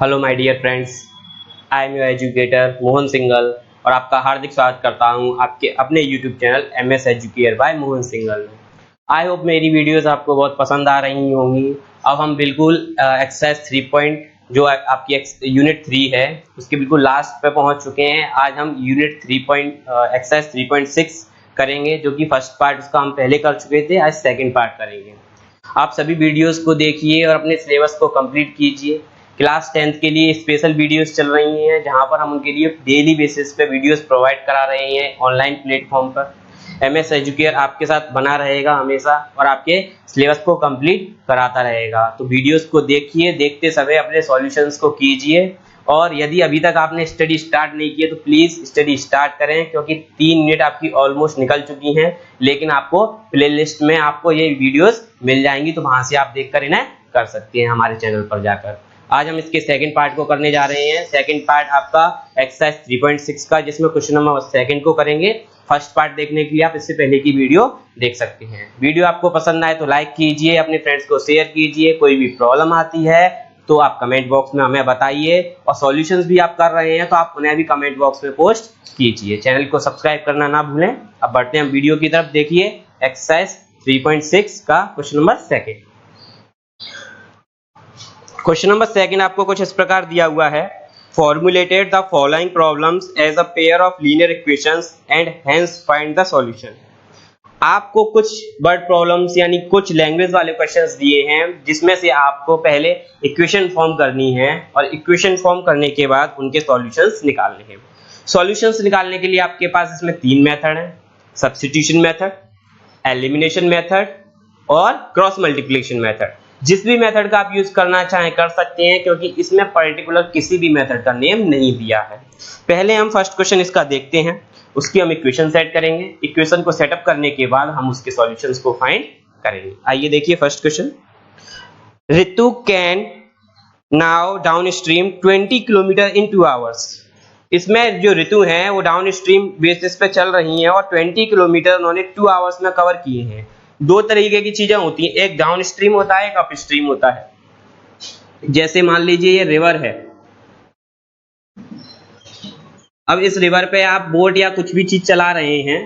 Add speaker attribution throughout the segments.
Speaker 1: Hello my dear friends, I am your educator Mohan Singhal और आपका हार्दिक स्वागत करता हूं आपके अपने YouTube channel MS Educare by Mohan Singhal में। आई होप मेरी वीडियोस आपको बहुत पसंद आ रही होंगी। अब हम बिल्कुल एक्सरसाइज 3 पॉइंट जो आपकी यूनिट 3 है उसके बिल्कुल लास्ट पे पहुंच चुके हैं। आज हम यूनिट 3 पॉइंट एक्सरसाइज 3.6 करेंगे, जो कि फर्स्ट पार्ट उसका हम पहले कर चुके थे। आज सेकेंड पार्ट करेंगे। आप सभी वीडियोस को देखिए और अपने सिलेबस को कंप्लीट कीजिए। क्लास 10th के लिए स्पेशल वीडियोस चल रही हैं, जहां पर हम उनके लिए डेली बेसिस पे वीडियोस प्रोवाइड करा रहे हैं ऑनलाइन प्लेटफॉर्म पर। एमएस एजुकेयर आपके साथ बना रहेगा हमेशा और आपके सिलेबस को कंप्लीट कराता रहेगा। तो वीडियोस को देखिए, देखते समय अपने सॉल्यूशंस को कीजिए। और यदि अभी तक आपने स्टडी स्टार्ट नहीं किया तो प्लीज स्टडी स्टार्ट करें, क्योंकि 3 मिनट आपकी ऑलमोस्ट निकल चुकी हैं, लेकिन आपको प्लेलिस्ट में आपको ये वीडियोस मिल जाएंगी, तो वहां से आप देखकर इन्हें कर सकते हैं हमारे चैनल पर जाकर। आज हम इसके सेकंड पार्ट को करने जा रहे हैं। सेकंड पार्ट आपका एक्सरसाइज 3.6 का, जिसमें क्वेश्चन नंबर 2 को करेंगे। फर्स्ट पार्ट देखने के लिए आप इससे पहले की वीडियो देख सकते हैं। वीडियो आपको पसंद आए तो लाइक कीजिए, अपने फ्रेंड्स को शेयर कीजिए। कोई भी प्रॉब्लम आती है तो आप कमेंट बॉक्स में हमें बताइए, और सॉल्यूशंस भी आप कर रहे हैं तो आप उन्हें भी कमेंट बॉक्स में पोस्ट कीजिए। चैनल को सब्सक्राइब करना ना भूलें। अब बढ़ते हैं वीडियो की तरफ। देखिए एक्सरसाइज 3.6 का क्वेश्चन नंबर 2। क्वेश्चन नंबर 2 आपको कुछ इस प्रकार दिया हुआ है। Formulated the following problems as a pair of linear equations and hence find the solution. आपको कुछ वर्ड प्रॉब्लम्स यानी कुछ लैंग्वेज वाले क्वेश्चंस दिए हैं, जिसमें से आपको पहले इक्वेशन फॉर्म करनी है और इक्वेशन फॉर्म करने के बाद उनके सॉल्यूशंस निकालने हैं। सॉल्यूशंस निकालने के लिए आपके पास इसमें 3 मेथड हैं: सब्स्टिट्यूशन मेथड, एलिमिनेशन मेथड और क्रॉस मल्टीप्लिकेशन मेथड। जिस भी मेथड का आप यूज करना चाहें कर सकते हैं, क्योंकि इसमें पर्टिकुलर किसी भी मेथड का नेम नहीं दिया है। पहले हम फर्स्ट क्वेश्चन इसका देखते हैं, उसकी हम इक्वेशन सेट करेंगे। इक्वेशन को सेटअप करने के बाद हम उसके सॉल्यूशंस को फाइंड करेंगे। आइए देखिए first question. Ritu can now downstream 20 kilometre in 2 hours. इसमें जो ऋतु हैं वो डाउन स्ट्रीम बेसिस पे चल रही हैं और 20 किलोमीटर उन्होंने 2 आवर्स में कवर किए हैं। 2 तरीके की चीजें होती हैं, एक डाउन स्ट्रीम होता है, एक अप स्ट्रीम होता है। जैसे मान लीजिए ये रिवर है। अब इस रिवर पे आप बोट या कुछ भी चीज चला रहे हैं,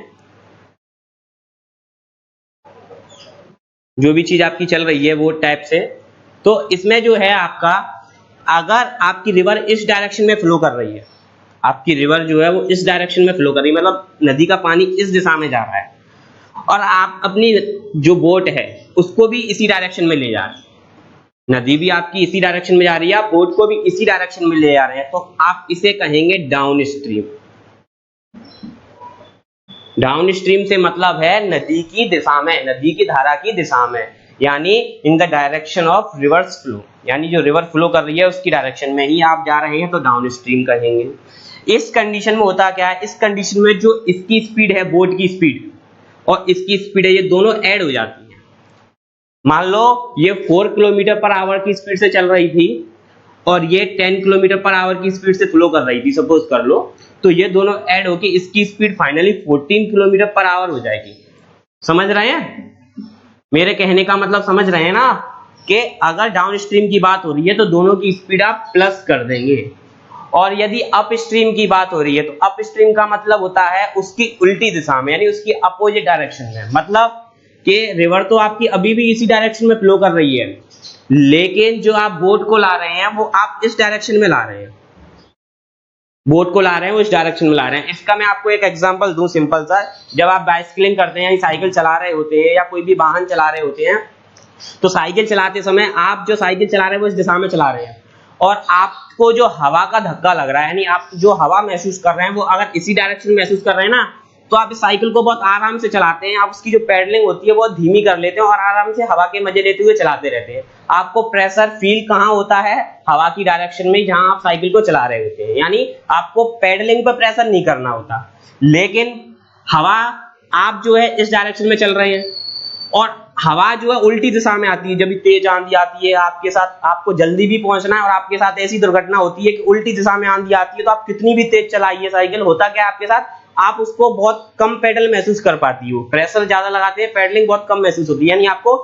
Speaker 1: जो भी चीज आपकी चल रही है बोट टाइप से, तो इसमें जो है आपका, अगर आपकी रिवर इस डायरेक्शन में फ्लो कर रही है, आपकी रिवर जो है वो इस डायरेक्शन में फ्लो कर रही है, मतलब नदी का पानी इस दिशा में जा रहा है, और आप अपनी जो बोट है उसको भी इसी डायरेक्शन में ले जा रहे हैं, नदी भी आपकी इसी डायरेक्शन में जा रही है, आप बोट को भी इसी डायरेक्शन में ले जा रहे हैं, तो आप इसे कहेंगे डाउन स्ट्रीम। डाउन स्ट्रीम से मतलब है नदी की दिशा में, नदी की धारा की दिशा में, यानी in the direction of reverse flow, यानी जो रिवर फ्लो कर रही है उसकी डायरेक्शन में ही आप जा रहे हैं, तो डाउन स्ट्रीम कहेंगे। इस कंडीशन में होता क्या है, इस कंडीशन में जो इसकी स्पीड है, बोट की स्पीड और इसकी स्पीड है, ये दोनों ऐड हो जाती हैं। मान लो ये 4 किलोमीटर पर आवर की स्पीड से चल रही थी और ये 10 किलोमीटर पर आवर की स्पीड से फ्लो कर रही थी, सपोज कर लो, तो ये दोनों ऐड होके इसकी speed finally 14 kilometre per hour हो जाएगी। समझ रहे हैं मेरे कहने का मतलब? समझ रहे हैं ना कि अगर डाउन स्ट्रीम की बात हो रही है तो दोनों की स्पीड आप प्लस कर देंगे, और यदि अप स्ट्रीम की बात हो रही है तो अप स्ट्रीम का मतलब होता है उसकी उल्टी दिशा में, यानी उसकी अपोजिट डायरेक्शन में। मतलब कि रिवर तो आपकी अभी भी इसी डायरेक्शन में फ्लो कर रही है, लेकिन जो आप बोट को ला रहे हैं वो आप इस डायरेक्शन में ला रहे हैं, बोट को ला रहे हैं वो इस डायरेक्शन में ला रहे हैं। इसका मैं आपको एक एग्जांपल दूं सिंपल सा। जब आप बाइसिकलिंग करते हैं, साइकिल चला रहे होते हैं या कोई भी वाहन चला रहे होते हैं, तो साइकिल चलाते समय आप जो साइकिल चला रहे हैं वो इस दिशा में चला रहे हैं, और आपको जो हवा का धक्का लग रहा है, यानी आप जो हवा महसूस कर रहे हैं वो अगर इसी डायरेक्शन में महसूस कर रहे हैं ना, तो आप इस साइकिल को बहुत आराम से चलाते हैं। आप उसकी जो पैडलिंग होती है बहुत धीमी कर लेते हैं और आराम से हवा के मजे लेते हुए चलाते रहते हैं। आपको प्रेशर फील कहाँ होता है? हवा की डायरेक्शन में, जहां आप साइकिल को चला रहे होते हैं, यानी आपको पैडलिंग पर प्रेशर नहीं करना होता। लेकिन हवा, आप जो है इस डायरेक्शन में चल रहे हैं और हवा जो है उल्टी दिशा में आती है। जब तेज आंधी आती है आपके साथ, आपको जल्दी भी पहुंचना है और आपके साथ ऐसी दुर्घटना होती है कि उल्टी दिशा में आंधी आती है, तो आप कितनी भी तेज चलाइए साइकिल, होता क्या आपके साथ, आप उसको बहुत कम पेडल महसूस कर पाती हो। प्रेशर ज्यादा लगाते हैं, पेडलिंग बहुत कम महसूस होती है, यानी आपको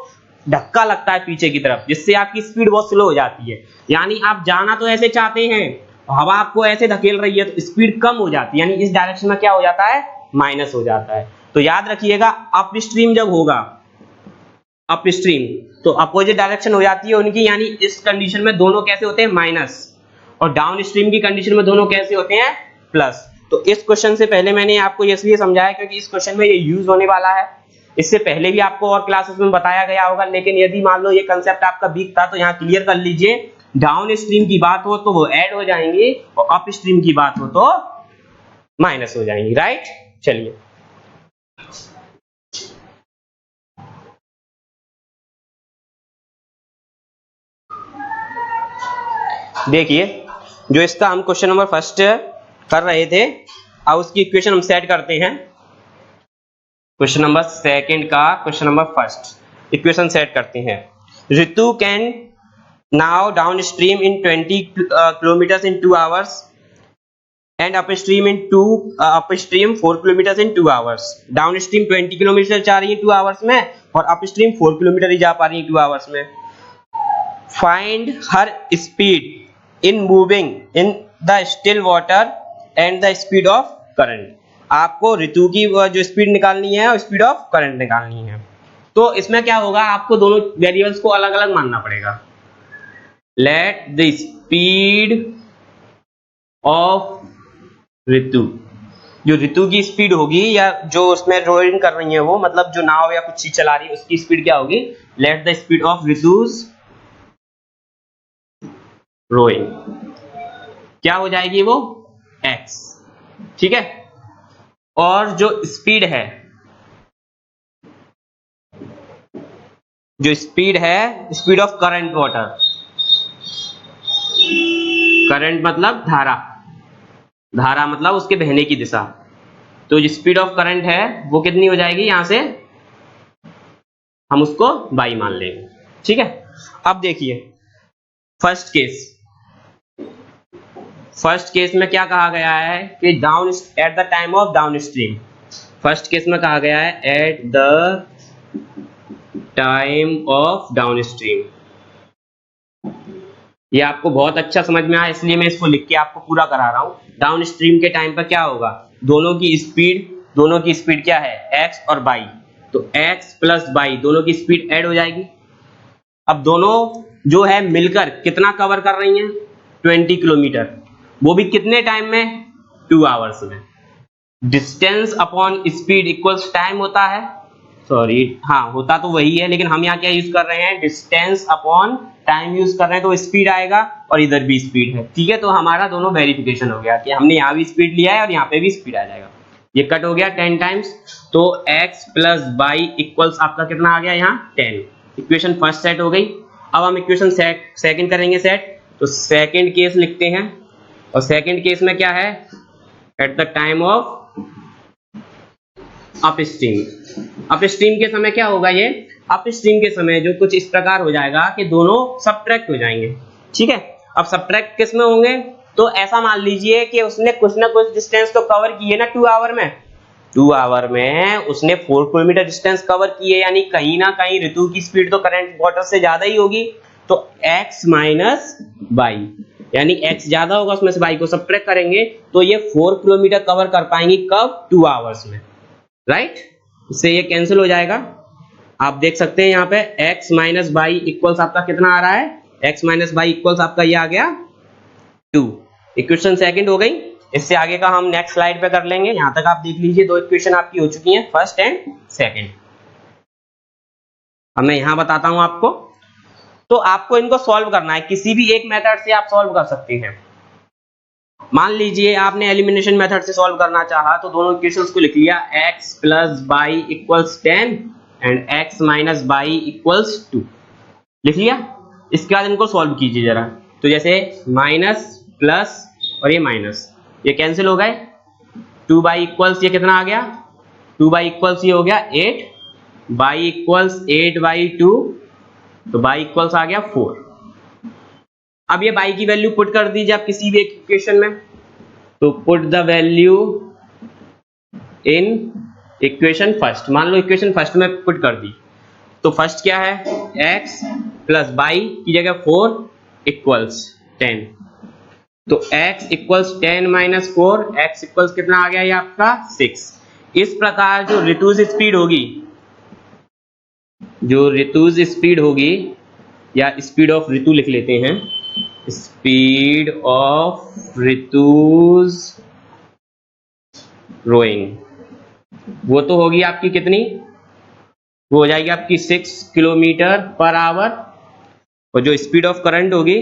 Speaker 1: धक्का लगता है पीछे की तरफ, जिससे आपकी स्पीड बहुत स्लो हो जाती है। यानी आप जाना तो ऐसे चाहते हैं, हवा आपको ऐसे धकेल रही है तो स्पीड कम हो जाती है, यानी इस डायरेक्शन में क्या हो जाता है, माइनस हो जाता है। तो याद रखिएगा अप स्ट्रीम जब होगा, अप स्ट्रीम तो अपोजिट डायरेक्शन हो जाती है उनकी, यानी इस कंडीशन में दोनों कैसे होते हैं, माइनस, और डाउन स्ट्रीम की कंडीशन में दोनों कैसे होते हैं, प्लस। तो इस क्वेश्चन से पहले मैंने आपको इसलिए समझाया क्योंकि इस क्वेश्चन में ये यूज होने वाला है। इससे पहले भी आपको और क्लासेस में बताया गया होगा, लेकिन यदि मान लो ये कंसेप्ट आपका वीक था तो यहाँ क्लियर कर लीजिए। डाउन स्ट्रीम की बात हो तो वो ऐड हो जाएंगी और अप स्ट्रीम की बात हो तो माइनस हो जाएंगी, राइट। चलिए देखिए, जो इसका हम क्वेश्चन नंबर फर्स्ट कर रहे थे, अब उसकी इक्वेशन हम सेट करते हैं। क्वेश्चन नंबर सेकंड का question number first equation set करते हैं। Ritu can now downstream in 20 kilometre in 2 hours and upstream 4 kilometre in 2 hours. Downstream 20 kilometre जा रही है 2 आवर्स में और अप स्ट्रीम 4 किलोमीटर ही जा पा रही है 2 आवर्स में। Find her speed in moving in the still water and the speed of current। आपको ऋतु की जो स्पीड निकालनी है और स्पीड ऑफ करंट निकालनी है। तो इसमें क्या होगा, आपको दोनों वेरिएबल्स को अलग अलग मानना पड़ेगा। लेट द स्पीड ऑफ ऋतु, जो ऋतु की स्पीड होगी या जो उसमें रोइंग कर रही है वो, मतलब जो नाव या कुछ चीज चला रही है उसकी स्पीड क्या होगी, let the speed of Ritu's rowing क्या हो जाएगी, वो x, ठीक है। और जो स्पीड है, speed of current water, current मतलब धारा, धारा मतलब उसके बहने की दिशा। तो जो स्पीड ऑफ करंट है वो कितनी हो जाएगी, यहां से हम उसको y मान लेंगे, ठीक है। अब देखिए फर्स्ट केस में क्या कहा गया है कि down at the time of down stream, first case में कहा गया है at the time of down stream. ये आपको बहुत अच्छा समझ में आया इसलिए मैं इसको लिख के आपको पूरा करा रहा हूं। डाउन स्ट्रीम के टाइम पर क्या होगा, दोनों की स्पीड क्या है, x और y। तो x प्लस y दोनों की स्पीड ऐड हो जाएगी। अब दोनों जो है मिलकर कितना कवर कर रही हैं, 20 किलोमीटर, वो भी कितने टाइम में, 2 आवर्स में। Distance upon speed equals time होता है, सॉरी हाँ होता तो वही है, लेकिन हम यहाँ क्या यूज कर रहे हैं, डिस्टेंस अपॉन टाइम यूज कर रहे हैं, तो स्पीड आएगा और इधर भी स्पीड है, ठीक है। तो हमारा दोनों वेरिफिकेशन हो गया कि हमने यहाँ भी स्पीड लिया है और यहाँ पे भी स्पीड आ जाएगा। ये कट हो गया 10 टाइम्स, तो x प्लस y इक्वल्स आपका कितना आ गया, यहाँ 10। इक्वेशन फर्स्ट सेट हो गई। अब हम इक्वेशन सेकंड करेंगे सेट। तो सेकंड केस लिखते हैं, और सेकंड केस में क्या है, at the time of up stream के समय क्या होगा, ये अप स्ट्रीम के समय जो कुछ इस प्रकार हो जाएगा कि दोनों सबट्रैक्ट हो जाएंगे, ठीक है। अब सबट्रैक्ट किस में होंगे, तो ऐसा मान लीजिए कि उसने कुछ ना कुछ डिस्टेंस तो कवर की है ना 2 आवर में, 2 आवर में उसने 4 किलोमीटर डिस्टेंस कवर की है, यानी कहीं ना कहीं ऋतु की स्पीड तो करंट वाटर से ज्यादा ही होगी। तो x माइनस y, यानी x ज्यादा होगा उसमें से y को सबट्रैक्ट करेंगे तो ये 4 किलोमीटर कवर कर पाएंगे, कब, 2 आवर्स में, राइट। इससे ये कैंसिल हो जाएगा। आप देख सकते हैं यहाँ पे x माइनस वाई इक्वल्स आपका कितना आ रहा है, x माइनस वाई इक्वल्स आपका ये आ गया 2। इक्वेशन सेकंड हो गई। इससे आगे का हम नेक्स्ट स्लाइड पे कर लेंगे। यहां तक आप देख लीजिए, 2 इक्वेशन आपकी हो चुकी हैं, फर्स्ट एंड सेकंड। अब मैं यहां बताता हूं आपको। तो आपको इनको सॉल्व करना है, किसी भी एक मेथड से आप सॉल्व कर सकते हैं। मान लीजिए आपने एलिमिनेशन मेथड से सॉल्व करना चाहा, तो दोनों इक्वेशंस को लिख लिया, x plus y equals 10 and x minus y equals 2, लिख लिया। इसके बाद इनको सॉल्व कीजिए जरा। तो जैसे माइनस प्लस और ये माइनस, ये कैंसिल हो गए। 2y इक्वल्स ये कितना आ गया, 2y इक्वल्स ये हो गया 8, y इक्वल्स 8/2, तो y इक्वल्स आ गया 4। अब ये y की वैल्यू पुट कर दीजिए आप किसी भी एक इक्वेशन में। तो put the value in equation first, मान लो इक्वेशन फर्स्ट में पुट कर दी। तो फर्स्ट क्या है, x प्लस बाई की जगह 4 इक्वल्स 10। तो x equals 10 minus 4, x equals कितना आ गया ये आपका 6। इस प्रकार जो रितुज स्पीड होगी, जो रितुज स्पीड होगी, या स्पीड ऑफ ऋतु लिख लेते हैं, स्पीड ऑफ ऋतुज रोइंग, वो तो होगी आपकी कितनी, वो हो जाएगी आपकी 6 किलोमीटर पर आवर। और जो स्पीड ऑफ करंट होगी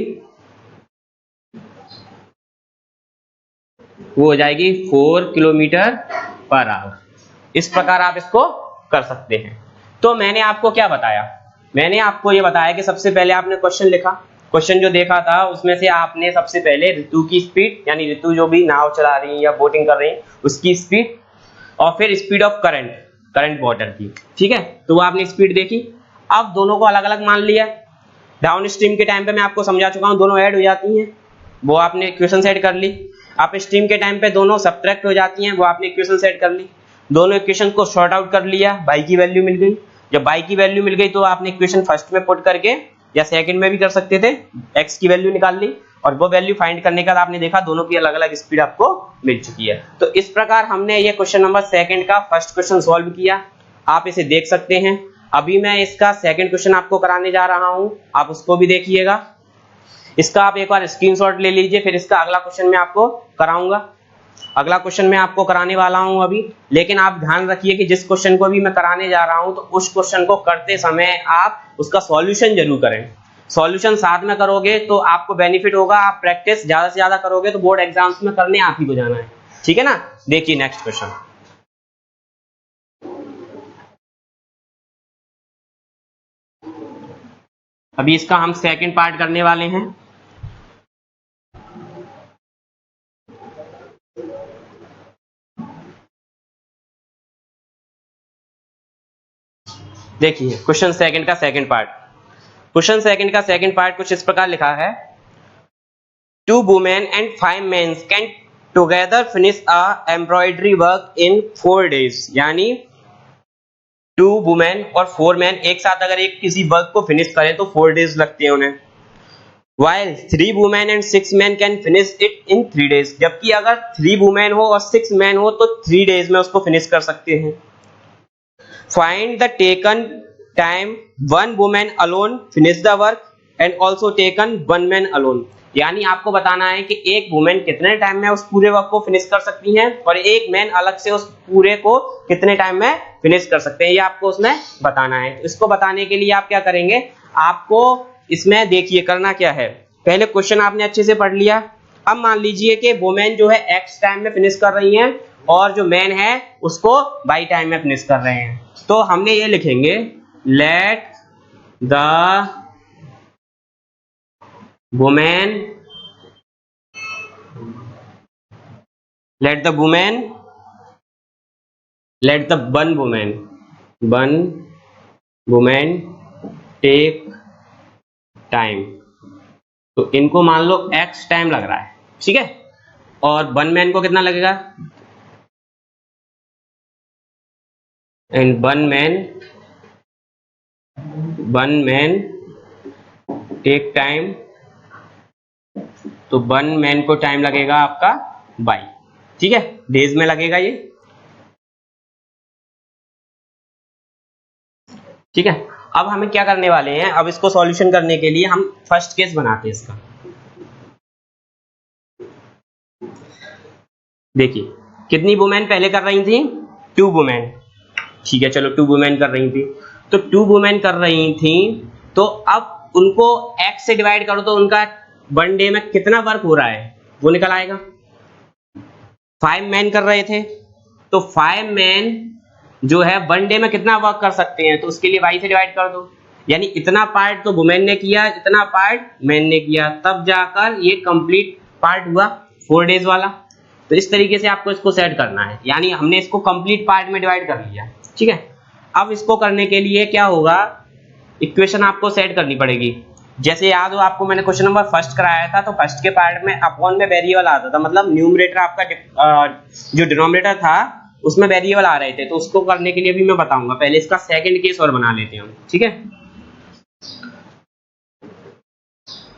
Speaker 1: वो हो जाएगी 4 किलोमीटर पर आवर। इस प्रकार आप इसको कर सकते हैं। तो मैंने आपको क्या बताया, मैंने आपको ये बताया कि सबसे पहले आपने क्वेश्चन लिखा, क्वेश्चन जो देखा था उसमें से आपने सबसे पहले ऋतु की स्पीड, यानी ऋतु जो भी नाव चला रही है या बोटिंग कर रही है उसकी स्पीड, और फिर स्पीड ऑफ करंट वाटर की, ठीक है। तो वो आपने स्पीड देखी। अब दोनों को अलग अलग मान लिया। डाउन स्ट्रीम के टाइम पे मैं आपको समझा चुका हूं, दोनों ऐड हो जाती हैं, वो आपने इक्वेशन सेट कर ली। अप स्ट्रीम के टाइम पे दोनों सब्ट्रैक्ट हो जाती हैं, वो आपने इक्वेशन सेट कर ली। दोनों इक्वेशन को सॉर्ट आउट कर लिया, बाई की वैल्यू मिल गई। जब बाई की वैल्यू मिल गई तो आपने इक्वेशन फर्स्ट में पुट करके या सेकंड में भी कर सकते थे, एक्स की वैल्यू निकाल ली, और वो वैल्यू फाइंड करने के बाद आपने देखा दोनों की अलग अलग स्पीड आपको मिल चुकी है। तो इस प्रकार हमने ये क्वेश्चन नंबर सेकंड का फर्स्ट क्वेश्चन सॉल्व किया। आप इसे देख सकते हैं। अभी मैं इसका सेकंड क्वेश्चन आपको कराने जा रहा हूं, आप उसको भी देखिएगा। इसका आप एक बार स्क्रीनशॉट ले लीजिए, फिर इसका अगला क्वेश्चन मैं आपको कराऊंगा। अगला क्वेश्चन मैं आपको कराने वाला हूं अभी, लेकिन आप ध्यान रखिए कि जिस क्वेश्चन को भी मैं कराने जा रहा हूं तो उस क्वेश्चन को करते समय आप उसका सॉल्यूशन जरूर करें। सॉल्यूशन साथ में करोगे तो आपको बेनिफिट होगा। आप प्रैक्टिस ज्यादा से ज्यादा करोगे तो बोर्ड एग्जाम्स में करने आप ही को जाना है, ठीक है ना। देखिए नेक्स्ट क्वेश्चन। अभी इसका हम सेकंड पार्ट करने वाले हैं। देखिए क्वेश्चन सेकंड का सेकंड पार्ट। क्वेश्चन सेकंड का सेकंड पार्ट कुछ इस प्रकार लिखा है, 2 women and 5 men can together finish a embroidery work in 4 days। यानी 2 women और 4 men एक साथ अगर एक किसी वर्क को फिनिश करें तो 4 days लगते हैं उन्हें। While 3 women and 6 men can finish it in 3 days। जबकि अगर 3 women हो और 6 men हो तो 3 days में उसको फिनिश कर सकते हैं। Find the taken time 1 woman alone finish the work and also taken 1 man alone। यानी आपको बताना है कि एक वुमेन कितने टाइम में उस पूरे वर्क को फिनिश कर सकती हैं और एक मैन अलग से उस पूरे को कितने टाइम में फिनिश कर सकते हैं, ये आपको उसमें बताना है। इसको बताने के लिए आप क्या करेंगे, आपको इसमें देखिए करना क्या है। पहले क्वेश्चन आपने अच्छे से पढ़ लिया। अब मान लीजिए कि वुमेन जो है एक्स टाइम में फिनिश कर रही हैं और जो मैन है उसको बाई टाइम में फिनिश कर रहे हैं। तो हमने ये लिखेंगे, let the women one women take time. तो इनको मान लो x टाइम लग रहा है, ठीक है, और 1 मैन को कितना लगेगा, एंड 1 मैन टेक टाइम। तो 1 मैन को टाइम लगेगा आपका बाई, ठीक है, डेज में लगेगा ये, ठीक है। अब हमें क्या करने वाले हैं, अब इसको सॉल्यूशन करने के लिए हम फर्स्ट केस बनाते हैं इसका। देखिए कितनी वुमेन पहले कर रही थी, 2 वुमेन, ठीक है, चलो 2 वुमेन कर रही थी। तो 2 वुमेन कर रही थी, तो अब उनको x से डिवाइड करो तो उनका 1 डे में कितना वर्क हो रहा है वो निकल आएगा। 5 मैन कर रहे थे तो 5 मैन जो है 1 डे में कितना वर्क कर सकते हैं, तो उसके लिए y से डिवाइड कर दो। यानी इतना पार्ट तो वुमेन ने किया, इतना पार्ट मैन ने किया, तब जाकर ये कंप्लीट पार्ट हुआ 4 डेज वाला। तो इस तरीके से आपको इसको सेट करना है, यानी हमने इसको कंप्लीट पार्ट में डिवाइड कर लिया, ठीक है। अब इसको करने के लिए क्या होगा, इक्वेशन आपको सेट करनी पड़ेगी। जैसे याद हो आपको मैंने क्वेश्चन नंबर फर्स्ट कराया था, तो फर्स्ट के पार्ट में अपॉन में वेरिएबल आता था, मतलब न्यूमरेटर आपका जो डिनोमिनेटर था उसमें वेरिएबल आ रहे थे। तो उसको करने के लिए भी मैं बताऊंगा, पहले इसका सेकंड केस और बना लेते हैं हम, ठीक है।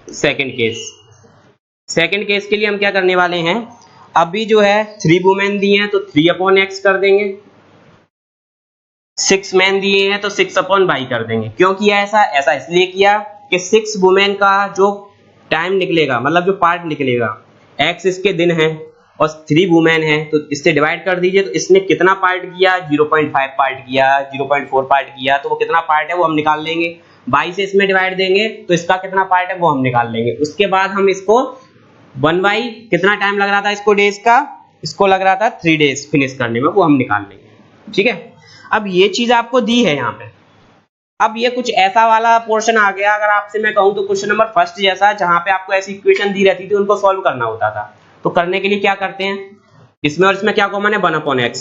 Speaker 1: सेकंड केस के लिए हम क्या करने वाले हैं, अभी जो है 3 वुमेन दिए हैं तो 3/x कर देंगे, 6 मैन दिए हैं तो 6/y कर देंगे। क्यों किया ऐसा इसलिए किया कि 6 वुमेन का जो टाइम निकलेगा, मतलब जो पार्ट निकलेगा, x इसके दिन है और 3 वुमेन है तो इससे डिवाइड कर दीजिए। तो इसने कितना पार्ट किया, 0.5 पार्ट किया, 0.4 पार्ट किया, तो वो कितना पार्ट है वो हम निकाल लेंगे। 22 से इसमें डिवाइड देंगे तो इसका कितना पार्ट है वो हम निकाल लेंगे। उसके बाद हम इसको 1/, कितना टाइम लग रहा था इसको डेज का, इसको लग रहा था 3 डेज फिनिश करने में, वो हम निकाल लेंगे। ठीक है, अब ये चीज आपको दी है यहाँ पे। अब ये कुछ ऐसा वाला पोर्शन आ गया, अगर आपसे मैं कहूँ तो क्वेश्चन नंबर फर्स्ट जैसा, जहां पे आपको ऐसी इक्वेशन दी रहती थी उनको सॉल्व करना होता था। तो करने के लिए क्या करते हैं, इसमें और इसमें क्या कॉमन है, 1/x।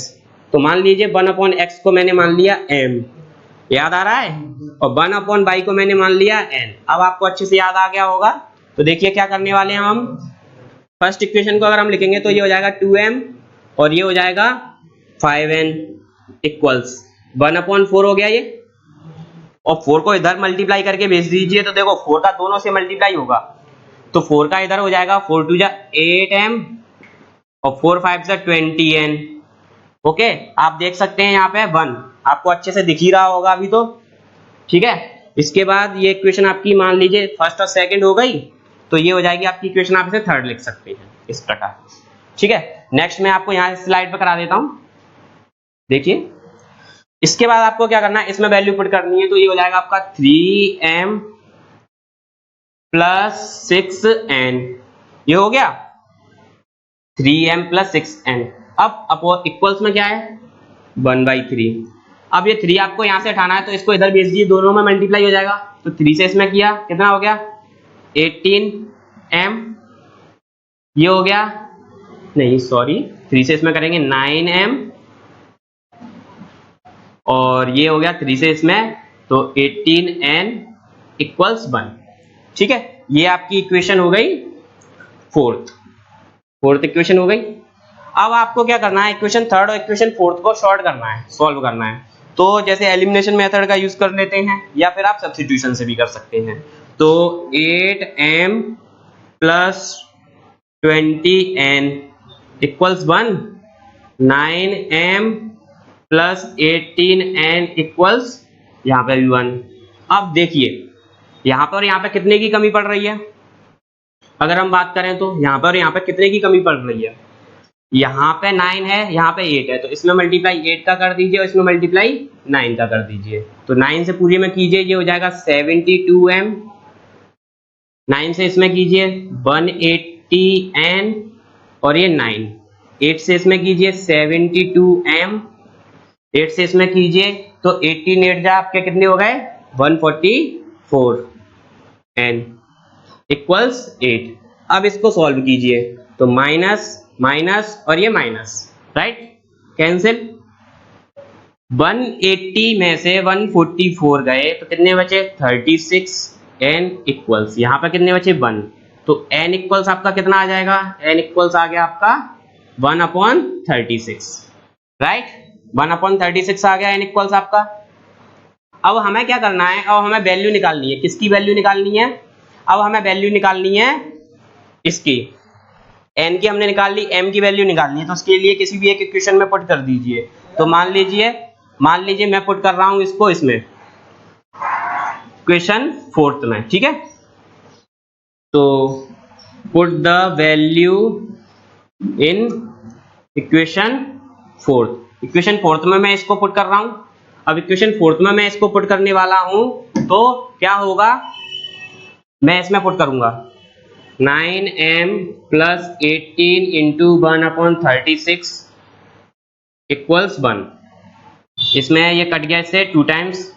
Speaker 1: तो मान लीजिए 1/x को मैंने मान लिया m, याद आ रहा है, और 1/y को मैंने मान लिया n। अब आपको अच्छे से याद आ गया होगा। तो देखिए क्या करने वाले हैं हम, फर्स्ट इक्वेशन को अगर हम लिखेंगे तो ये हो जाएगा 2m और ये हो जाएगा 5n इक्वल्स 1/4 हो गया ये, और 4 को इधर मल्टीप्लाई करके भेज दीजिए तो देखो 4 का दोनों से मल्टीप्लाई होगा तो 4 का इधर हो जाएगा 4 2 8m और 4 5 20n। ओके, आप देख सकते हैं यहाँ पे 1 आपको अच्छे से दिख ही रहा होगा अभी तो। ठीक है, इसके बाद ये इक्वेशन आपकी मान लीजिए फर्स्ट और सेकंड हो गई, तो ये हो जाएगी आपकी इक्वेशन, आप इसे थर्ड लिख सकते हैं इस प्रकार। ठीक है, नेक्स्ट मैं आपको यहाँ स्लाइड पर करा देता हूँ। देखिए इसके बाद आपको क्या करना है, इसमें वैल्यू पुट करनी है। तो ये हो जाएगा आपका 3m प्लस 6n, ये हो गया 3m प्लस 6n। अब इक्वल्स में क्या है 1/3। अब ये 3 आपको यहां से हटाना है तो इसको इधर भेज दीजिए, दोनों में मल्टीप्लाई हो जाएगा। तो 3 से इसमें किया कितना हो गया 18m, ये हो गया, नहीं सॉरी 3 से इसमें करेंगे 9m और ये हो गया 3 से इसमें तो 18n इक्वल्स 1। ठीक है, ये आपकी इक्वेशन हो गई फोर्थ इक्वेशन हो गई। अब आपको क्या करना है, इक्वेशन थर्ड और इक्वेशन फोर्थ को शॉर्ट करना है, सॉल्व करना है। तो जैसे एलिमिनेशन मेथड का यूज कर लेते हैं या फिर आप सब्स्टिट्यूशन से भी कर सकते हैं। तो 8m plus 20n equals 1, 9m plus 18n equals यहाँ पे भी 1। अब देखिए यहाँ पर और यहाँ पे कितने की कमी पड़ रही है, अगर हम बात करें तो यहाँ पर और यहाँ पे कितने की कमी पड़ रही है, यहाँ पे 9 है यहाँ पे 8 है, तो इसमें मल्टीप्लाई 8 का कर दीजिए और इसमें मल्टीप्लाई 9 का कर दीजिए। तो 9 से पूरे में कीजिए, ये हो जाएगा 72m, 9 से इसमें कीजिए 180n और ये 9, 8 से इसमें कीजिए 72m, 8 से इसमें कीजिए तो 18 8 जा आपके कितने हो गए 144n इक्वल्स 8। अब इसको सॉल्व कीजिए तो माइनस माइनस और ये माइनस, राइट, कैंसिल। 180 में से 144 गए तो कितने बचे 36n इक्वल्स, यहाँ पे कितने बचे 1, तो n इक्वल्स आपका कितना आ जाएगा, n इक्वल्स आ गया आपका 1/36, राइट, 1/36 आ गया n इक्वल्स आपका। अब हमें क्या करना है, अब हमें वैल्यू निकालनी है, किसकी वैल्यू निकालनी है, अब हमें वैल्यू निकालनी है इसकी, n की हमने निकाल ली, m की वैल्यू निकालनी है। तो उसके लिए किसी भी एक इक्वेशन में पुट कर दीजिए। तो मान लीजिए मैं पुट कर रहा हूं इसको इसमें इक्वेशन फोर्थ में, ठीक है। तो put the value in equation fourth में मैं इसको पुट कर रहा हूं। अब इक्वेशन फोर्थ में मैं इसको पुट करने वाला हूं तो क्या होगा, मैं इसमें पुट करूंगा 9m प्लस 18 इंटू 1/36 इक्वल्स 1। इसमें ये कट गया इससे 2 टाइम्स,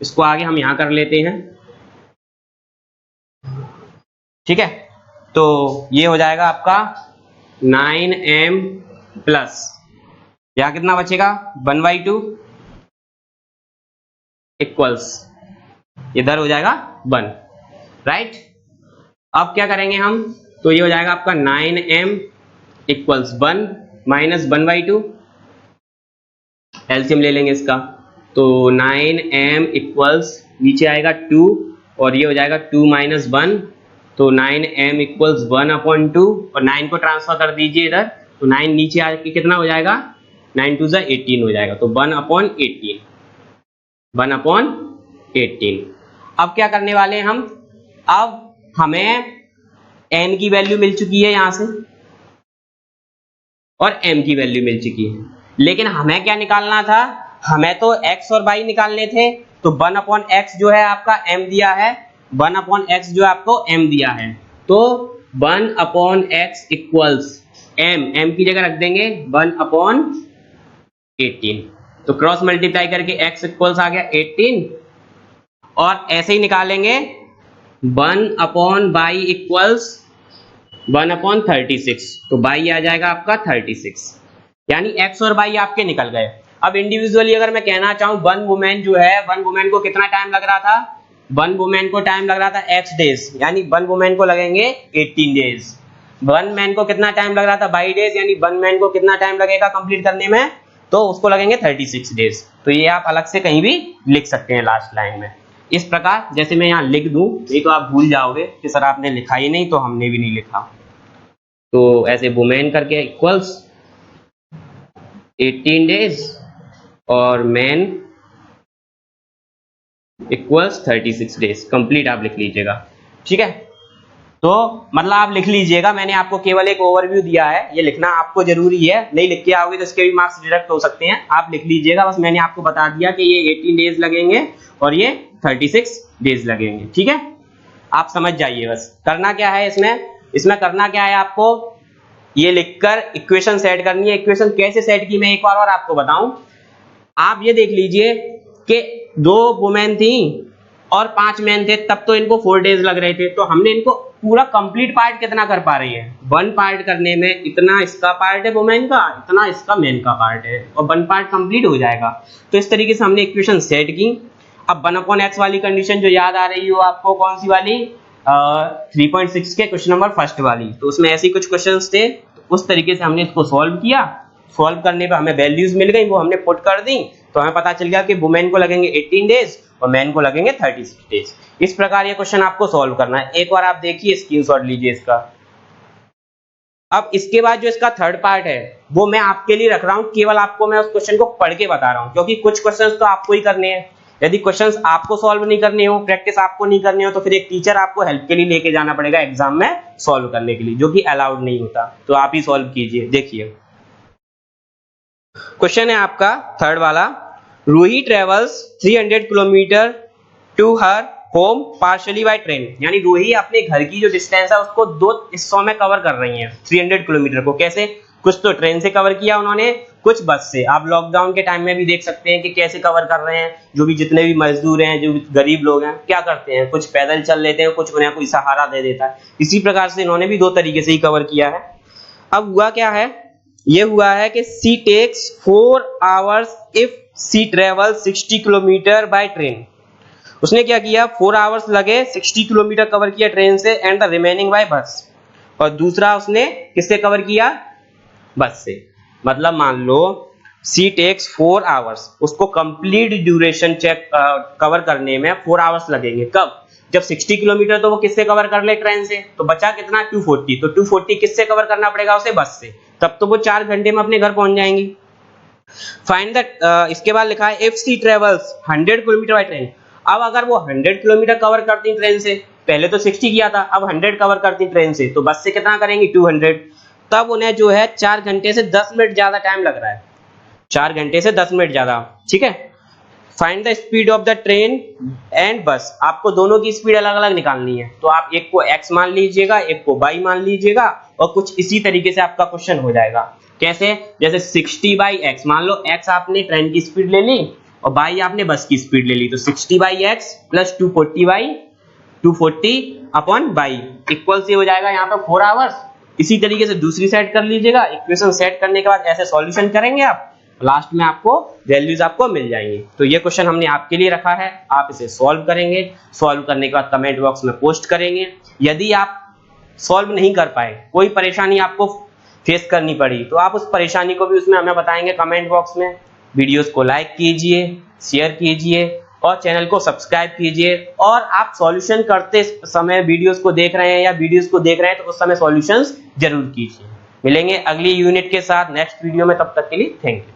Speaker 1: इसको आगे हम यहां कर लेते हैं, ठीक है। तो ये हो जाएगा आपका 9m प्लस यहां कितना बचेगा 1/2 इक्वल्स इधर हो जाएगा 1, राइट। अब क्या करेंगे हम, तो ये हो जाएगा आपका 9m इक्वल्स 1 माइनस 1/2, एलसीएम ले लेंगे इसका। तो 9m इक्वल्स नीचे आएगा 2 और ये हो जाएगा 2 माइनस 1, तो 9m इक्वल्स 1/2 और 9 को ट्रांसफर कर दीजिए इधर, तो 9 नीचे आके कितना हो जाएगा, 9 2 18 हो जाएगा, तो 1/18, 1/18। अब क्या करने वाले हैं हम, अब हमें n की वैल्यू मिल चुकी है यहां से और m की वैल्यू मिल चुकी है, लेकिन हमें क्या निकालना था, हमें तो x और y निकालने थे, तो 1/x जो है आपका m दिया है, 1/x जो आपको m दिया है, तो 1/x इक्वल्स m की जगह रख देंगे 1/18, तो क्रॉस मल्टीप्लाई करके x इक्वल्स आ गया 18, और ऐसे ही निकालेंगे 1/y इक्वल्स 1/36, तो y आ जाएगा आपका 36, यानी x और y आपके निकल गए। अब इंडिविजुअली अगर मैं कहना चाहूं, वन वुमेन जो है, वन वुमेन को कितना टाइम लग रहा था, वन वुमेन को टाइम लग रहा था x डेज, यानी वन वुमेन को लगेंगे 18 डेज। वन मैन को कितना टाइम लग रहा था, 22 डेज, यानी वन मैन को कितना टाइम लगेगा कंप्लीट करने में, तो उसको लगेंगे 36 डेज। तो ये आप अलग से कहीं भी लिख सकते हैं लास्ट लाइन में, इस प्रकार जैसे मैं यहाँ लिख दूं, नहीं तो आप भूल जाओगे कि सर आपने लिखा ही नहीं, तो हमने भी नहीं लिखा, तो ऐसे वुमेन करके इक्वल्स 18 डेज और मैन इक्वल्स 36 डेज, कंप्लीट आप लिख लीजिएगा, ठीक है। तो मतलब आप लिख लीजिएगा, मैंने आपको केवल एक ओवरव्यू दिया है, ये लिखना आपको जरूरी है, नहीं लिख के आओगे तो इसके भी मार्क्स डिडक्ट हो सकते हैं, आप लिख लीजिएगा, बस मैंने आपको बता दिया कि ये 18 डेज लगेंगे और ये 36 डेज लगेंगे, ठीक है। आप समझ जाइए, बस करना क्या है इसमें करना क्या है, आपको ये लिखकर इक्वेशन सेट करनी है। इक्वेशन कैसे सेट की मैं एक बार और आपको बताऊं, आप ये देख लीजिए कि 2 वुमेन थी और 5 मैन थे, तब तो इनको 4 डेज लग रहे थे, तो हमने इनको पूरा कंप्लीट पार्ट कितना कर पा रही है, 1 पार्ट करने में इतना इसका पार्ट है वुमेन का, इतना इसका मैन का पार्ट है, और 1 पार्ट कंप्लीट हो जाएगा। तो इस तरीके से हमने इक्वेशन सेट की। अब 1/x वाली कंडीशन जो याद आ रही हो आपको, कौन सी वाली, 3.6 के क्वेश्चन नंबर फर्स्ट वाली, तो उसमें ऐसे कुछ क्वेश्चंस थे, तो उस तरीके से हमने इसको सॉल्व किया। सॉल्व करने पे हमें वैल्यूज मिल गई, वो हमने पुट कर दी, तो हमें पता चल गया कि वुमेन को लगेंगे 18 डेज और मैन को लगेंगे 36 डेज। इस प्रकार ये क्वेश्चन आपको सॉल्व करना है। एक बार आप देखिए, स्क्रीनशॉट लीजिए इसका। अब इसके बाद जो इसका थर्ड पार्ट है वो मैं आपके लिए रख रहा हूं, केवल आपको मैं उस क्वेश्चन को पढ़ के बता रहा हूं, क्योंकि कुछ क्वेश्चंस तो आपको ही करने हैं। यदि क्वेश्चंस आपको सॉल्व नहीं करने हो, प्रैक्टिस आपको नहीं करनी हो, तो फिर एक टीचर आपको हेल्प के लिए लेके जाना पड़ेगा एग्जाम में सॉल्व करने के लिए, जो कि अलाउड नहीं होता। तो आप ही सॉल्व कीजिए। देखिए क्वेश्चन है आपका थर्ड वाला, Ruhi travels 300 kilometre to her home partially by train, यानी रूही अपने घर की जो डिस्टेंस है उसको 2 हिस्सों में कवर कर रही है 300 किलोमीटर को। कैसे, कुछ तो ट्रेन से कवर किया उन्होंने, कुछ बस से। आप लॉकडाउन के टाइम में भी देख सकते हैं कि कैसे कवर कर रहे हैं। जो भी जितने भी मजदूर हैं, जो भी गरीब लोग हैं, क्या करते हैं, कुछ पैदल चल लेते हैं, कुछ उन्हें कोई सहारा दे देता है। इसी प्रकार से इन्होंने भी 2 तरीके से ही कवर किया है। अब हुआ क्या है, ये हुआ है कि she takes 4 hours if she travel 60 kilometre by train. उसने क्या किया, 4 आवर्स लगे, 60 किलोमीटर कवर किया ट्रेन से, and the remaining by bus. और दूसरा उसने किससे कवर किया, बस से। मतलब मान लो सी टेक्स 4 आवर्स, उसको कंप्लीट ड्यूरेशन चेक कवर करने में 4 आवर्स लगेंगे। कब, जब 60 किलोमीटर तो वो किससे कवर कर ले, ट्रेन से, तो बचा कितना 240, तो 240 किससे कवर करना पड़ेगा उसे, बस से, तब तो वो 4 घंटे में अपने घर पहुंच जाएंगी। फाइंड दैट, इसके बाद लिखा है if she travels 100 kilometre by train. अब अगर वो 100 किलोमीटर कवर करती ट्रेन से, पहले तो 60 किया था, अब 100 कवर करती ट्रेन से, तो बस से कितना करेंगी 200, तब उन्हें जो है 4 घंटे से 10 मिनट ज्यादा टाइम लग रहा है, 4 घंटे से 10 मिनट ज्यादा, ठीक है। Find the speed of the train and बस, आपको दोनों की स्पीड अलग अलग निकालनी है, तो आप एक को x मान लीजिएगा, एक को y मान लीजिएगा, और कुछ इसी तरीके से आपका क्वेश्चन हो जाएगा। कैसे, जैसे 60/x, मान लो x आपने ट्रेन की स्पीड ले ली और y आपने बस की स्पीड ले ली, तो 60/x प्लस 240/y इक्वल से हो जाएगा यहाँ पे 4 आवर्स। इसी तरीके से दूसरी साइड कर लीजिएगा। इक्वेशन सेट करने के बाद ऐसे सॉल्यूशन करेंगे आप, लास्ट में आपको वैल्यूज आपको मिल जाएंगी। तो ये क्वेश्चन हमने आपके लिए रखा है, आप इसे सॉल्व करेंगे। सॉल्व करने के बाद कमेंट बॉक्स में पोस्ट करेंगे। यदि आप सॉल्व नहीं कर पाए, कोई परेशानी आपको फेस करनी पड़ी, तो आप उस परेशानी को भी उसमें हमें बताएंगे कमेंट बॉक्स में। वीडियोस को लाइक कीजिए, शेयर कीजिए, और चैनल को सब्सक्राइब कीजिए। और आप सॉल्यूशन करते समय वीडियोस को देख रहे हैं या वीडियोस को देख रहे हैं तो उस समय सॉल्यूशंस जरूर कीजिए। मिलेंगे अगली यूनिट के साथ नेक्स्ट वीडियो में, तब तक के लिए थैंक यू।